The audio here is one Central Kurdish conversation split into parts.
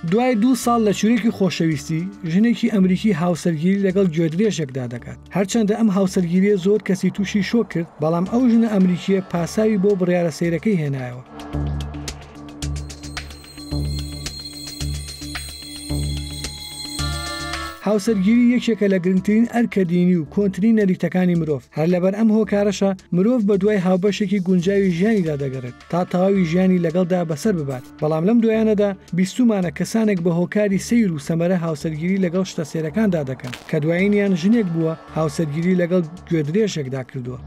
دوای 2 ساڵ لە چورێکی خۆشەویستی ژنێکی ئەمریکی هاوسەرگیری لەگەڵ گوێدرێژێکدا دەکات. هەرچەندە ئەم هاوسەرگیریە زۆر کەسی تووشی شۆ کرد، بەڵام ئەو ژنە ئەمریکیە پاساوی بۆ بڕیارە سەیرەکەی هێنایەوە. هاوسەرگیری یەکێکە لە گرنگترین ئەرکە دینی و کۆنتترین نەریتەکانی مرۆڤ. هەر لەبەر ئەم هۆکارەشە مرۆڤ بە دوای هاوبەشێکی گونجاوی ژیانیدا دەگەڕێت تا تەواوی ژیانی لەگەڵدا بەسەر ببات. بەڵام لەم دوایانەدا بیستومانە کەسانێک بە هۆکاری سەیر و سەمەرە هاوسەرگیری لەگەڵ شتە سێرەکاندا دەکەن کە دوایینیان ژنێک بووە هاوسەرگیری لەگەڵ گوێدرێژێکدا کردووە.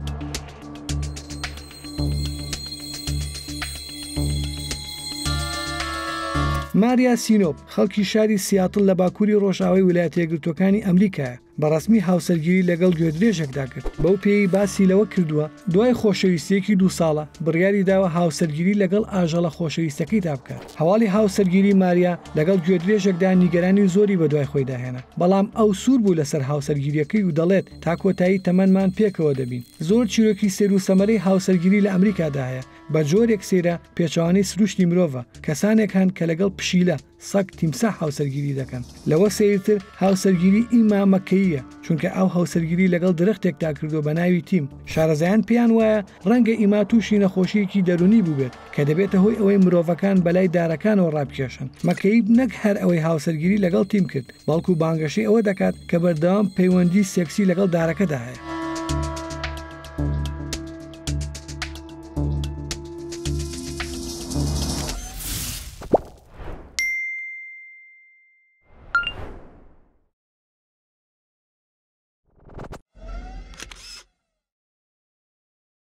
ماریا سینۆپ خەڵکی شاری سیاتڵ لە باکووری ڕۆژئاوای ویلایەتە یەکگرتووەکانی ئەمریکایە. بەڕسمی هاوسەرگیری لەگەڵ گوێدرێژێکدا کرد. بەو پێی باسی لەوە کردووە دوای خۆشەویستیەکی 2 ساڵە بڕیاری داوە هاوسەرگیری لەگەڵ ئاژەڵە خۆشەویستەکەیدا بکات. هەواڵی هاوسەرگیری ماریا لەگەڵ گوێدرێژێکدا نیگەرانی زۆری بە دوای خۆی داهێنا. بەڵام ئەو سوور بوو لەسەر هاوسەرگیریەکەی و دەڵێت تا کۆتایی تەمەنمان پێکەوە دەبین. زۆر چیرۆکی سێر و سەمەرەی هاوسەرگیری لە ئەمریکادا هەیە. بە جۆرێک سێرە پێچەوانەی سروشتی مرۆڤە. کەسانێک هەن کە لەگەڵ پشیلە سەگ تیمساح هاوسەرگیری دەکەن. لەوە سەیرتر هاوسەرگیری ئیمامەکەیە، چونکە ئەو هاوسەرگیری لەگەڵ درەختێکدا کردو بە ناوی تیم. شارەزایان پێیان وایە ڕەنگە ئیما تووشی نەخۆشیەکی دەرونی بووبێت کە دەبێتە هۆی ئەوەی مرۆڤەکان بەلای دارەکانەوە ڕابکێشن. مەکەیب نەک هەر ئەوەی هاوسەرگیری لەگەڵ تیم کرد، بەڵکو بانگەشەی ئەوە دەکات کە بەردەوام پەیوەندی سێکسی لەگەڵ دارەکەدا هەیە.